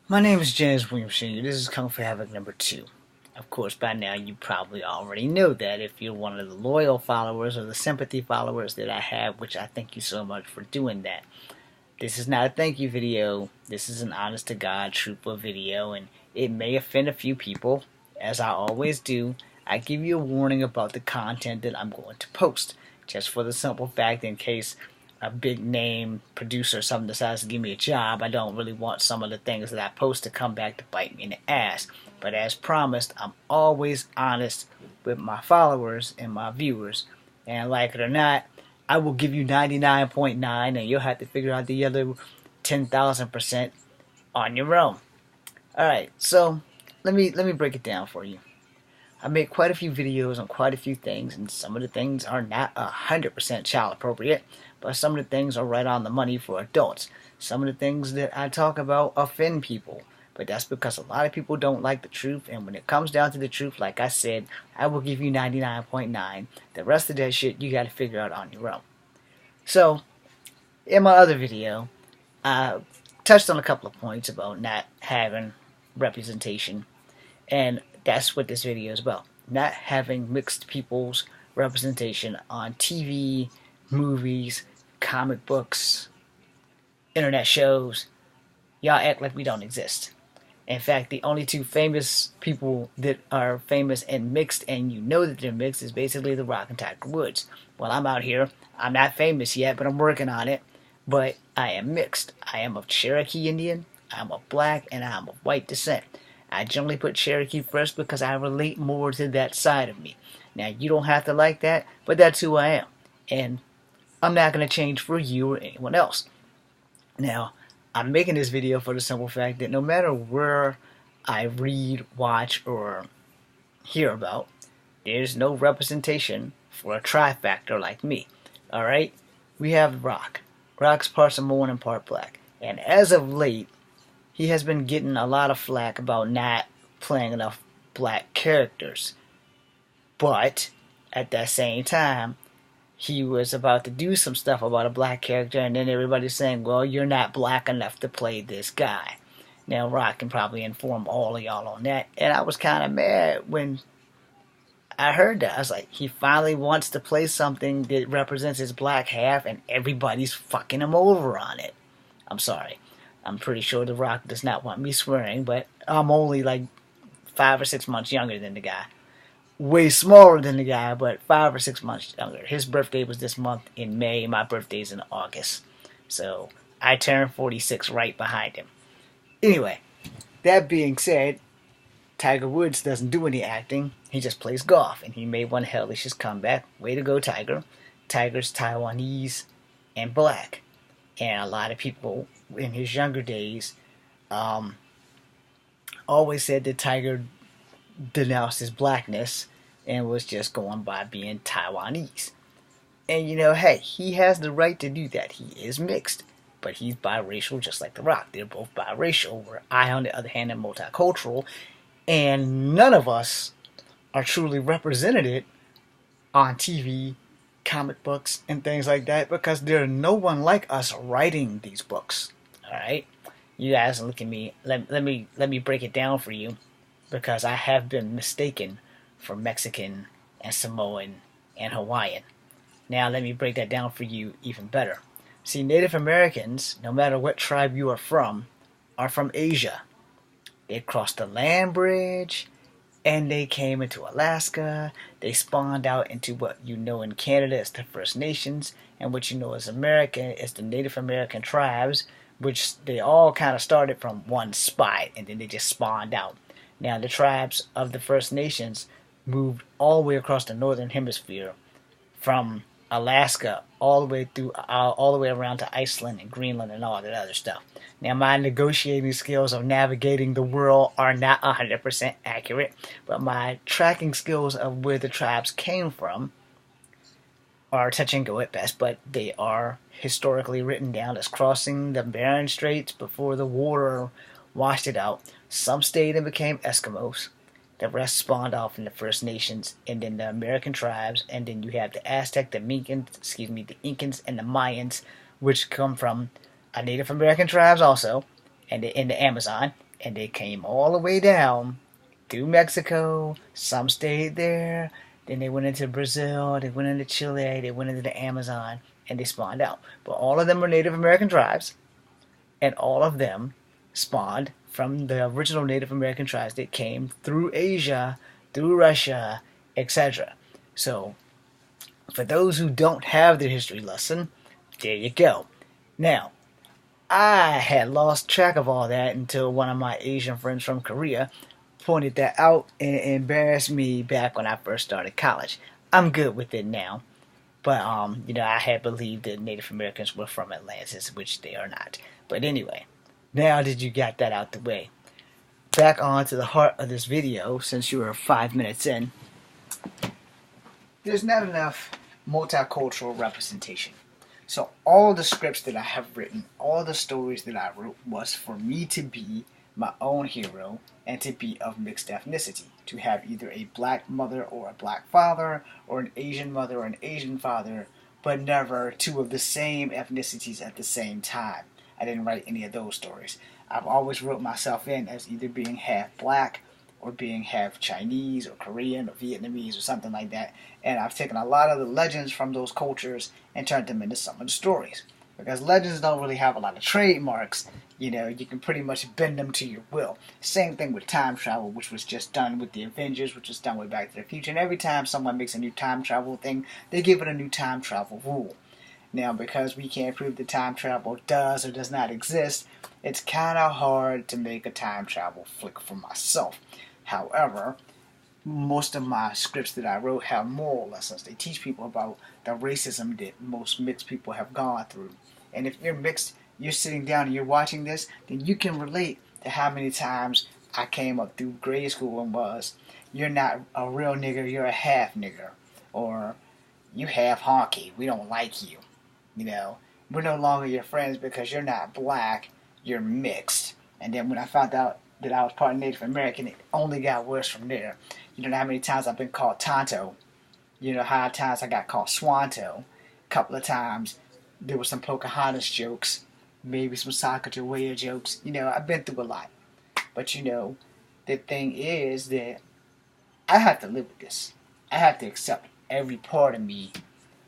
My name is James Williams Sr. This is Kung Fu Havoc number 2. Of course, by now you probably already know that if you're one of the loyal followers or the sympathy followers that I have, which I thank you so much for doing that. This is not a thank you video. This is an honest to God, truthful video, and it may offend a few people. As I always do, I give you a warning about the content that I'm going to post, just for the simple fact in case a big name producer or something decides to give me a job, I don't really want some of the things that I post to come back to bite me in the ass. But as promised, I'm always honest with my followers and my viewers. And like it or not, I will give you 99.9 and you'll have to figure out the other 10,000% on your own. Alright, so let me break it down for you. I make quite a few videos on quite a few things, and some of the things are not 100% child appropriate, but some of the things are right on the money for adults. Some of the things that I talk about offend people, but that's because a lot of people don't like the truth, and when it comes down to the truth, like I said, I will give you 99.9. The rest of that shit you gotta figure out on your own. So, in my other video, I touched on a couple of points about not having representation, and that's what this video is about. Not having mixed people's representation on TV, movies, comic books, internet shows. Y'all act like we don't exist. In fact, the only two famous people that are famous and mixed, and you know that they're mixed, is basically The Rock and Tiger Woods. Well, I'm out here. I'm not famous yet, but I'm working on it. But I am mixed. I am of Cherokee Indian, I'm of black, and I'm of white descent. I generally put Cherokee first because I relate more to that side of me. Now, you don't have to like that, but that's who I am. And I'm not going to change for you or anyone else. Now, I'm making this video for the simple fact that no matter where I read, watch, or hear about, there's no representation for a trifactor like me. Alright? We have Rock. Rock's part Samoan and part black. And as of late, he has been getting a lot of flack about not playing enough black characters. But, at that same time, he was about to do some stuff about a black character, and then everybody's saying, well, you're not black enough to play this guy. Now, Rock can probably inform all of y'all on that, and I was kind of mad when I heard that. I was like, he finally wants to play something that represents his black half, and everybody's fucking him over on it. I'm sorry. I'm pretty sure The Rock does not want me swearing, but I'm only like 5 or 6 months younger than the guy. Way smaller than the guy, but 5 or 6 months younger. His birthday was this month in May. My birthday's in August. So I turned 46 right behind him. Anyway, that being said, Tiger Woods doesn't do any acting. He just plays golf, and he made one hellacious comeback. Way to go, Tiger. Tiger's Taiwanese and black. And a lot of people in his younger days always said that Tiger denounced his blackness and was just going by being Taiwanese. And you know, hey, he has the right to do that. He is mixed, but he's biracial just like The Rock. They're both biracial, where I, on the other hand, am multicultural, and none of us are truly represented on TV, comic books, and things like that because there's no one like us writing these books. Alright? You guys look at me. Let me break it down for you because I have been mistaken for Mexican and Samoan and Hawaiian. Now let me break that down for you even better. See, Native Americans, no matter what tribe you are from Asia. They crossed the land bridge, and they came into Alaska. They spawned out into what you know in Canada as the First Nations, and what you know as America is the Native American tribes, which they all kind of started from one spot, and then they just spawned out. Now, the tribes of the First Nations moved all the way across the northern hemisphere, from Alaska all the way around to Iceland and Greenland and all that other stuff. Now, my negotiating skills of navigating the world are not 100% accurate, but my tracking skills of where the tribes came from are touch and go at best, but they are historically written down as crossing the Bering Straits before the water washed it out. Some stayed and became Eskimos. The rest spawned off in the First Nations, and then the American tribes, and then you have the Aztec, the Incans, and the Mayans, which come from Native American tribes also, and in the Amazon, and they came all the way down through Mexico. Some stayed there. Then they went into Brazil. They went into Chile. They went into the Amazon, and they spawned out. But all of them were Native American tribes, and all of them spawned from the original Native American tribes that came through Asia, through Russia, etc. So, for those who don't have the history lesson, there you go. Now, I had lost track of all that until one of my Asian friends from Korea pointed that out and embarrassed me back when I first started college. I'm good with it now. But, I had believed that Native Americans were from Atlantis, which they are not. But anyway, now that you got that out the way, back on to the heart of this video, since you were 5 minutes in. There's not enough multicultural representation. So all the scripts that I have written, all the stories that I wrote was for me to be my own hero and to be of mixed ethnicity. To have either a black mother or a black father, or an Asian mother or an Asian father, but never two of the same ethnicities at the same time. I didn't write any of those stories. I've always wrote myself in as either being half black or being half Chinese or Korean or Vietnamese or something like that. And I've taken a lot of the legends from those cultures and turned them into some of the stories. Because legends don't really have a lot of trademarks. You can pretty much bend them to your will. Same thing with time travel, which was just done with the Avengers, which was done with Back to the Future. And every time someone makes a new time travel thing, they give it a new time travel rule. Now, because we can't prove that time travel does or does not exist, it's kind of hard to make a time travel flick for myself. However, most of my scripts that I wrote have moral lessons. They teach people about the racism that most mixed people have gone through. And if you're mixed, you're sitting down and you're watching this, then you can relate to how many times I came up through grade school and was, you're not a real nigger, you're a half nigger. Or, you half honky, we don't like you. We're no longer your friends because you're not black, you're mixed. And then when I found out that I was part Native American, it only got worse from there. You know how many times I've been called Tonto. You know how many times I got called Swanto. A couple of times there were some Pocahontas jokes, maybe some Sacagawea jokes. I've been through a lot. But the thing is that I have to live with this. I have to accept every part of me,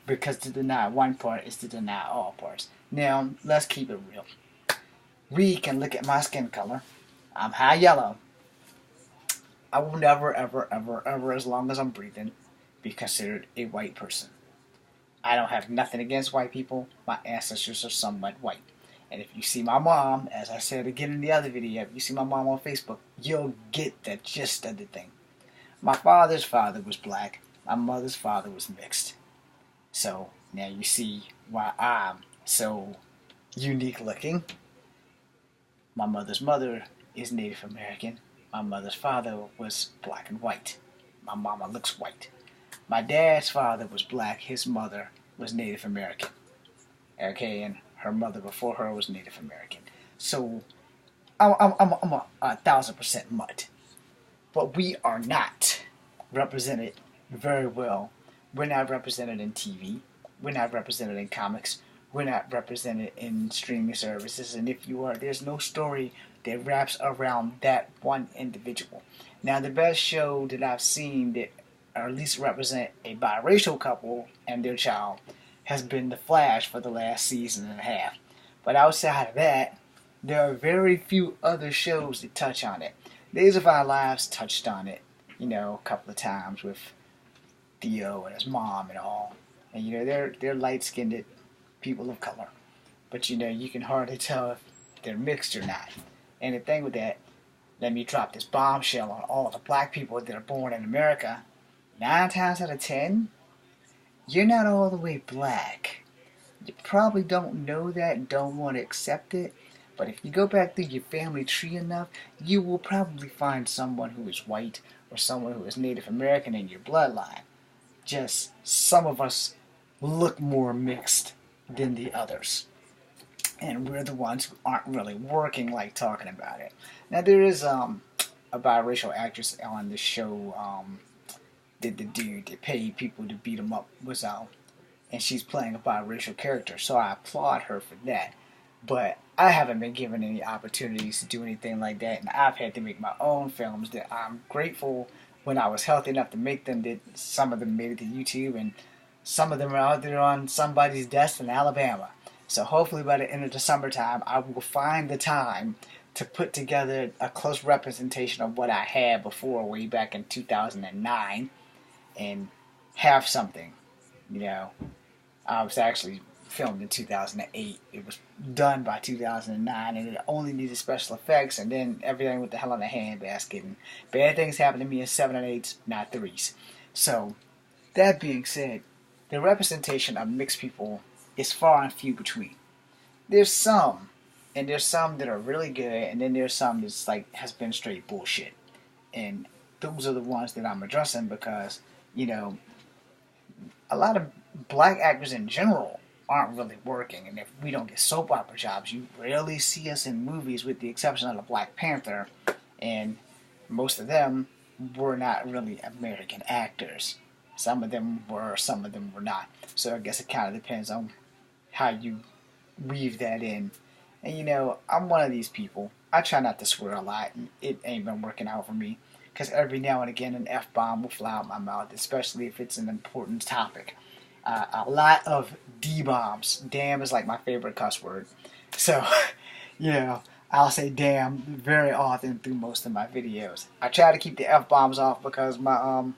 because to deny one part is to deny all parts. Now, let's keep it real. We can look at my skin color. I'm high yellow. I will never, ever, ever, ever, as long as I'm breathing, be considered a white person. I don't have nothing against white people. My ancestors are somewhat white. And if you see my mom, as I said again in the other video, if you see my mom on Facebook, you'll get the gist of the thing. My father's father was black. My mother's father was mixed. So, now you see why I'm so unique looking. My mother's mother is Native American. My mother's father was black and white. My mama looks white. My dad's father was black. His mother was Native American. Okay, and her mother before her was Native American. So, I'm a 1,000% mutt. But we are not represented very well. We're not represented in TV. We're not represented in comics. We're not represented in streaming services. And if you are, there's no story that wraps around that one individual. Now, the best show that I've seen that or at least represent a biracial couple and their child has been The Flash for the last season and a half. But outside of that, there are very few other shows that touch on it. Days of Our Lives touched on it, a couple of times with Theo and his mom and all. And they're light-skinned people of color. But you can hardly tell if they're mixed or not. And the thing with that, let me drop this bombshell on all the black people that are born in America. 9 times out of 10, you're not all the way black. You probably don't know that and don't want to accept it. But if you go back through your family tree enough, you will probably find someone who is white or someone who is Native American in your bloodline. Just some of us look more mixed than the others. And we're the ones who aren't really working like talking about it. Now there is a biracial actress on the show that the dude that paid people to beat him up was out. And she's playing a biracial character. So I applaud her for that. But I haven't been given any opportunities to do anything like that, and I've had to make my own films that I'm grateful when I was healthy enough to make them. That some of them made it to YouTube, and some of them are out there on somebody's desk in Alabama. So hopefully by the end of the summertime, I will find the time to put together a close representation of what I had before, way back in 2009, and have something. You know, I was actually filmed in 2008. It was done by 2009, and it only needed special effects, and then everything went the hell in the handbasket. And bad things happened to me in 7 and 8s, not 3s. So, that being said, the representation of mixed people is far and few between. There's some, and there's some that are really good, and then there's some that's like has been straight bullshit. And those are the ones that I'm addressing because, you know, a lot of black actors in general aren't really working, and if we don't get soap opera jobs, you rarely see us in movies with the exception of the Black Panther, and most of them were not really American actors. Some of them were, some of them were not. So I guess it kind of depends on how you weave that in. And you know, I'm one of these people. I try not to swear a lot, and it ain't been working out for me. Because every now and again an F-bomb will fly out my mouth, especially if it's an important topic. A lot of D-bombs. Damn is like my favorite cuss word. So, you know, I'll say damn very often through most of my videos. I try to keep the F-bombs off because my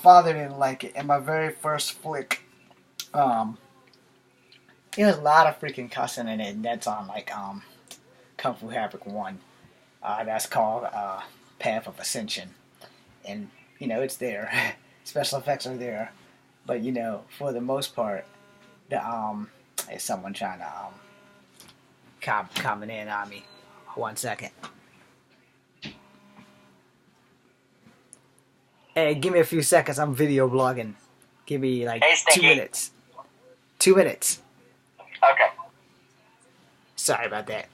father didn't like it. In my very first flick, there's a lot of freaking cussing in it, and that's on like Kung Fu Havoc 1. That's called Path of Ascension. And, you know, it's there. Special effects are there. But, you know, for the most part, the is someone trying to coming in on me. 1 second. Hey, give me a few seconds. I'm video blogging. Give me like 2 minutes. 2 minutes. Okay. Sorry about that.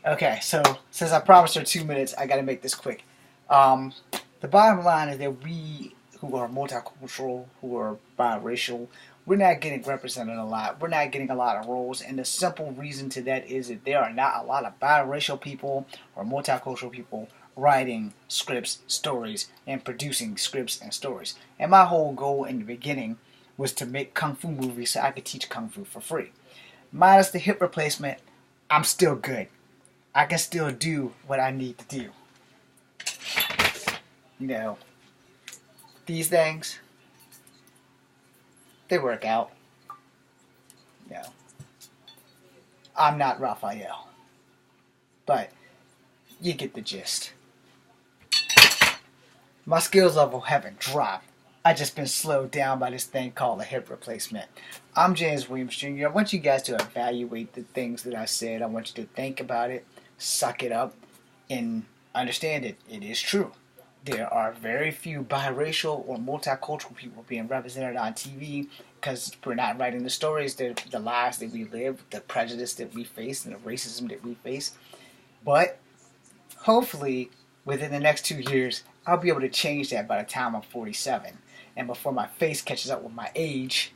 Okay, so since I promised her 2 minutes, I gotta make this quick. The bottom line is that we who are multicultural, who are biracial, we're not getting represented a lot. We're not getting a lot of roles, and the simple reason to that is that there are not a lot of biracial people or multicultural people writing scripts, stories, and producing scripts and stories. And my whole goal in the beginning was to make Kung Fu movies so I could teach Kung Fu for free. Minus the hip replacement, I'm still good. I can still do what I need to do. You know, these things, they work out. You know, I'm not Raphael, but you get the gist. My skills level haven't dropped. I just been slowed down by this thing called a hip replacement. I'm James Williams Jr. I want you guys to evaluate the things that I said. I want you to think about it, suck it up, and understand it. It is true. There are very few biracial or multicultural people being represented on TV because we're not writing the stories, the lives that we live, the prejudice that we face, and the racism that we face. But hopefully, within the next 2 years, I'll be able to change that by the time I'm 47. And before my face catches up with my age,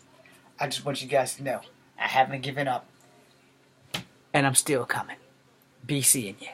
I just want you guys to know I haven't given up. And I'm still coming. Be seeing you.